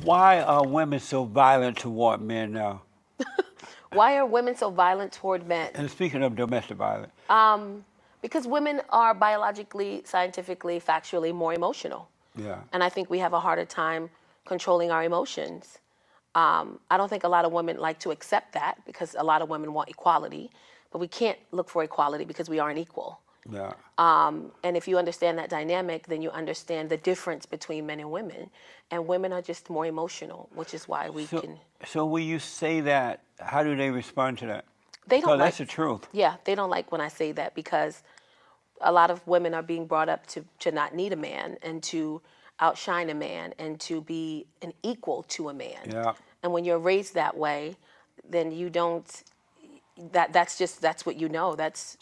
Why are women so violent toward men now? Why are women so violent toward men? And speaking of domestic violence. Because women are biologically, scientifically, factually more emotional. Yeah. And I think we have a harder time controlling our emotions. I don't think a lot of women like to accept that because a lot of women want equality, but we can't look for equality because we aren't equal. Yeah. And if you understand that dynamic, then you understand the difference between men and women. And women are just more emotional, which is why we can... So when you say that, how do they respond to that? They don't that's the truth. Yeah, they don't like when I say that because a lot of women are being brought up to not need a man and to outshine a man and to be an equal to a man. Yeah. And when you're raised that way, then you don't... That's what you know. That's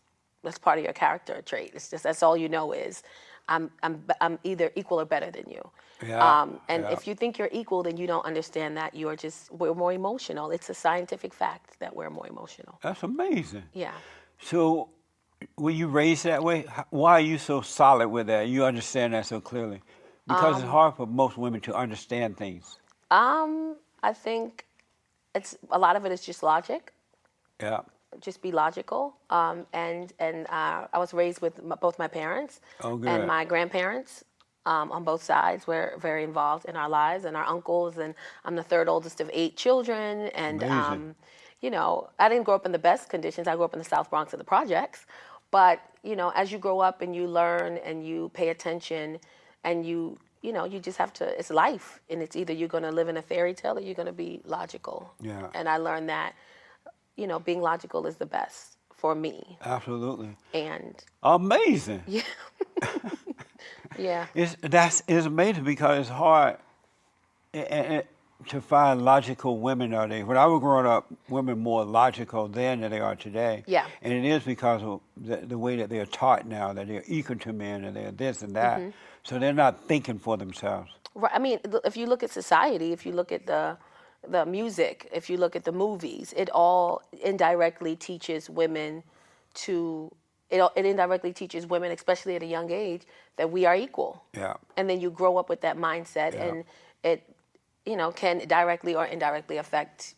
part of your character trait. It's just that's all you know is I'm either equal or better than you. Yeah. If you think you're equal, then you don't understand that we're more emotional. It's a scientific fact that we're more emotional. That's amazing. Yeah. So were you raised that way? Why are you so solid with that? You understand that so clearly? Because it's hard for most women to understand things. I think a lot of it is just logic. Yeah. Just be logical. I was raised with both my parents and my grandparents on both sides were very involved in our lives, and our uncles, and I'm the third oldest of 8 children. And, you know, I didn't grow up in the best conditions. I grew up in the South Bronx in the projects. But, you know, as you grow up and you learn and you pay attention and you know, you just have to, it's life. And it's either you're going to live in a fairy tale or you're going to be logical. Yeah. And I learned that, you know, being logical is the best for me. Absolutely. And amazing. Yeah. Yeah. It's amazing because it's hard to find logical women nowadays. When I was growing up, women more logical then than they are today. Yeah. And it is because of the way that they're taught now, that they're equal to men and they're this and that. Mm-hmm. So they're not thinking for themselves. Right. I mean, if you look at society, if you look at the music, if you look at the movies, it all indirectly teaches women it indirectly teaches women, especially at a young age, that we are equal. Yeah. And then you grow up with that mindset, and it, you know, can directly or indirectly affect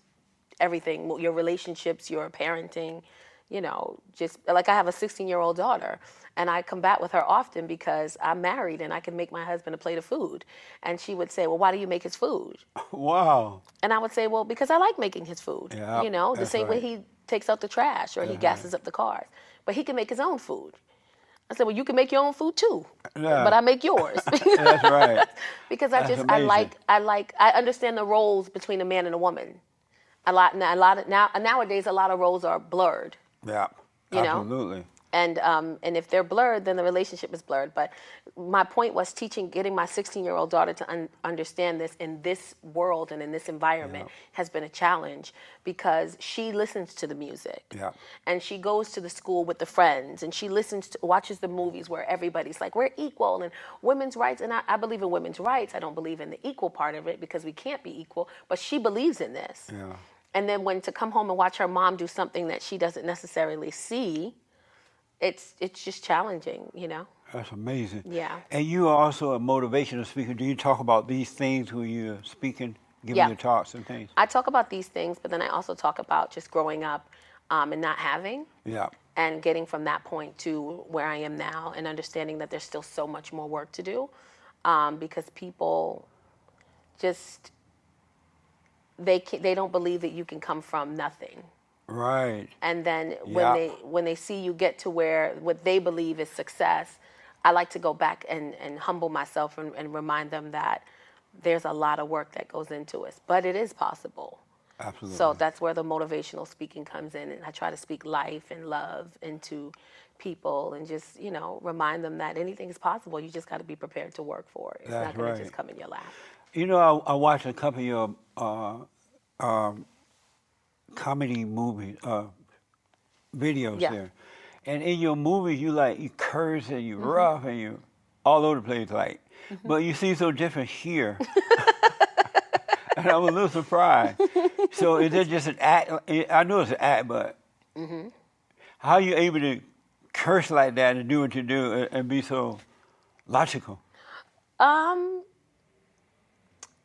everything, your relationships, your parenting, you know, just like I have a 16-year-old daughter, and I combat with her often because I'm married and I can make my husband a plate of food. And she would say, well, why do you make his food? Wow. And I would say, well, because I like making his food. Yeah, you know, the same way he takes out the trash or he gasses up the cars. But he can make his own food. I said, well, you can make your own food too, but I make yours. That's right. Because I understand the roles between a man and a woman. Nowadays, a lot of roles are blurred. Yeah, you absolutely. Know? And if they're blurred, then the relationship is blurred. But my point was getting my 16-year-old daughter to understand this in this world and in this environment has been a challenge because she listens to the music. Yeah. And she goes to the school with the friends and she watches the movies where everybody's like, we're equal and women's rights. And I believe in women's rights. I don't believe in the equal part of it because we can't be equal. But she believes in this. Yeah. And then to come home and watch her mom do something that she doesn't necessarily see, it's just challenging, you know? That's amazing. Yeah. And you are also a motivational speaker. Do you talk about these things when you're speaking, giving your talks and things? I talk about these things, but then I also talk about just growing up and not having. Yeah. And getting from that point to where I am now and understanding that there's still so much more work to do because people just, they don't believe that you can come from nothing. Right. And then when they see you get to where what they believe is success, I like to go back and humble myself and remind them that there's a lot of work that goes into it, but it is possible. Absolutely. So that's where the motivational speaking comes in, and I try to speak life and love into people and just, you know, remind them that anything is possible. You just got to be prepared to work for it. It's not going to just come in your lap. You know, I watched a couple of your comedy movie videos there, and in your movies you curse and you rough and you all over the place but you seem so different here. And I'm a little surprised. So is it just an act? I know it's an act, but how are you able to curse like that and do what you do and be so logical?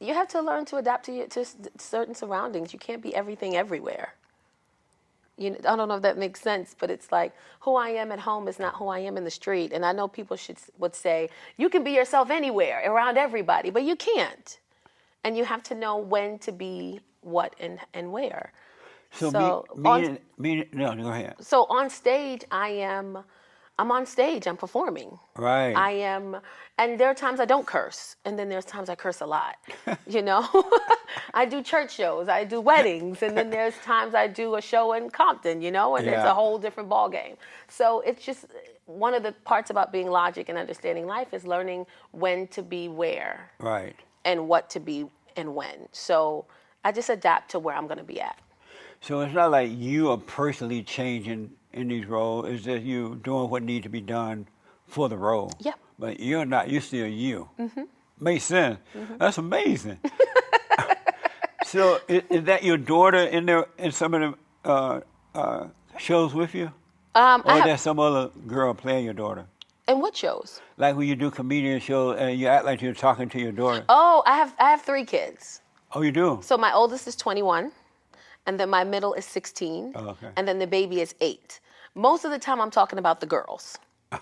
You have to learn to adapt to certain surroundings. You can't be everything everywhere. I don't know if that makes sense, but it's like who I am at home is not who I am in the street. And I know people would say, you can be yourself anywhere, around everybody, but you can't. And you have to know when to be what and where. So, no, go ahead. So on stage, I'm on stage, I'm performing. Right. I am, and there are times I don't curse, and then there's times I curse a lot, I do church shows, I do weddings, and then there's times I do a show in Compton, and it's a whole different ball game. So it's just one of the parts about being logic and understanding life is learning when to be where. Right. And what to be and when. So I just adapt to where I'm going to be at. So it's not like you are personally changing in these roles. It's just you doing what needs to be done for the role. Yeah. But you're not. You're still you. Mm-hmm. Makes sense. Mm-hmm. That's amazing. So is that your daughter in some of the shows with you? Or is there some other girl playing your daughter? And what shows? Like when you do comedian shows and you act like you're talking to your daughter. Oh, I have 3 kids. Oh, you do? So my oldest is 21, and then my middle is 16, okay. And then the baby is 8. Most of the time I'm talking about the girls.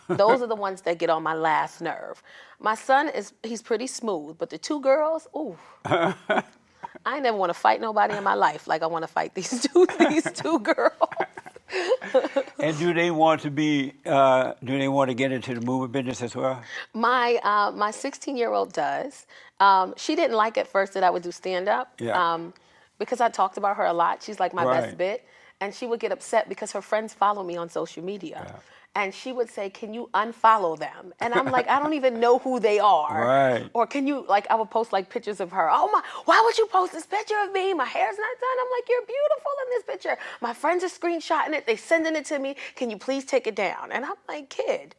Those are the ones that get on my last nerve. My son he's pretty smooth, but the 2 girls, ooh. I never want to fight nobody in my life like I want to fight these two girls. And do they want to get into the movie business as well? My 16-year-old does. She didn't like at first that I would do stand-up. Yeah. Because I talked about her a lot. She's like my best bit. And she would get upset because her friends follow me on social media. Yeah. And she would say, can you unfollow them? And I'm like, I don't even know who they are. Right. Or can you, I would post pictures of her. Oh my, why would you post this picture of me? My hair's not done. I'm like, you're beautiful in this picture. My friends are screenshotting it. They sending it to me. Can you please take it down? And I'm like, kid,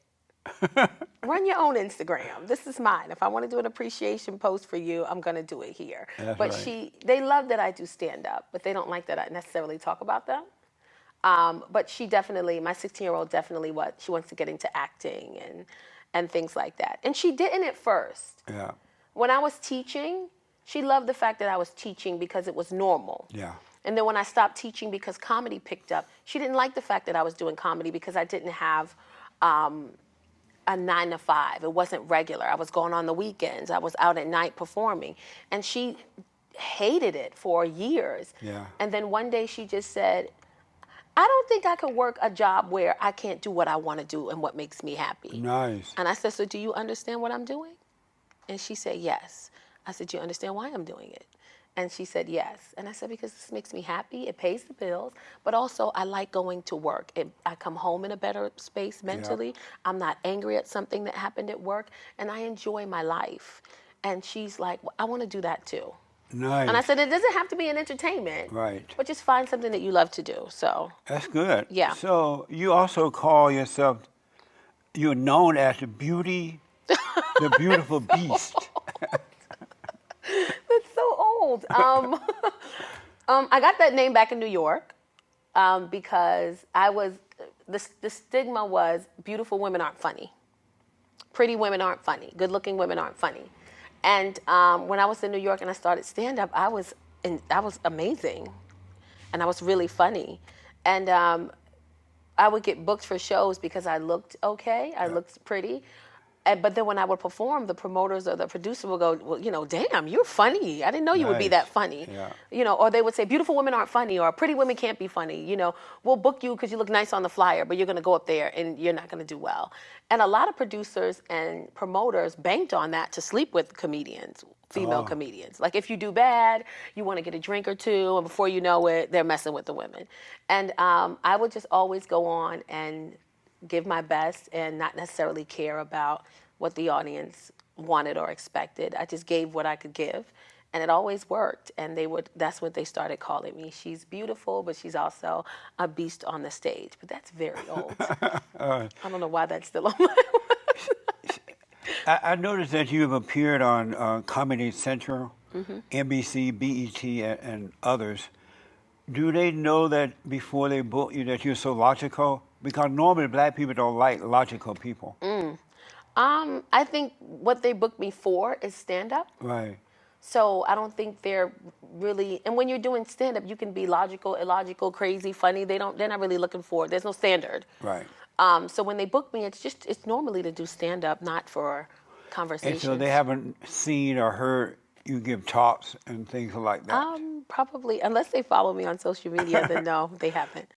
run your own Instagram. This is mine. If I want to do an appreciation post for you, I'm going to do it here. That's but right. They love that I do stand up, but they don't like that I necessarily talk about them. But she definitely, my 16-year-old definitely she wants to get into acting and things like that. And she didn't at first. Yeah. When I was teaching, she loved the fact that I was teaching because it was normal. Yeah. And then when I stopped teaching because comedy picked up, she didn't like the fact that I was doing comedy because I didn't have a 9 to 5. It wasn't regular. I was going on the weekends. I was out at night performing. And she hated it for years. Yeah. And then one day she just said, I don't think I could work a job where I can't do what I want to do and what makes me happy. Nice. And I said, so do you understand what I'm doing? And she said, yes. I said, do you understand why I'm doing it? And she said, yes. And I said, because this makes me happy. It pays the bills. But also, I like going to work. I come home in a better space mentally. Yeah. I'm not angry at something that happened at work. And I enjoy my life. And she's like, well, I want to do that too. Nice. And I said, it doesn't have to be an entertainment. Right. But just find something that you love to do. So that's good. Yeah. So you also call yourself, you're known as the beautiful beast. That's so old. I got that name back in New York because the stigma was beautiful women aren't funny. Pretty women aren't funny. Good-looking women aren't funny. And when I was in New York and I started stand-up, I was amazing. And I was really funny. And I would get booked for shows because I looked okay. I looked pretty. But then when I would perform, the promoters or the producer would go, well, damn, you're funny. I didn't know you would be that funny. Yeah. Or they would say, beautiful women aren't funny, or pretty women can't be funny. We'll book you because you look nice on the flyer, but you're going to go up there and you're not going to do well. And a lot of producers and promoters banked on that to sleep with comedians, female comedians. Like if you do bad, you want to get a drink or two, and before you know it, they're messing with the women. And I would just always go on and give my best and not necessarily care about what the audience wanted or expected. I just gave what I could give, and it always worked. And that's what they started calling me. She's beautiful, but she's also a beast on the stage. But that's very old. I don't know why that's still on my mind. I noticed that you have appeared on Comedy Central, NBC, BET, and others. Do they know that before they book you that you're so logical? Because normally black people don't like logical people. I think what they booked me for is stand-up. Right. So I don't think they're really. And when you're doing stand up, you can be logical, illogical, crazy, funny. They're not really looking for. There's no standard. Right. So when they book me, it's normally to do stand up, not for conversations. And so they haven't seen or heard you give talks and things like that. Probably, unless they follow me on social media, then no, they haven't.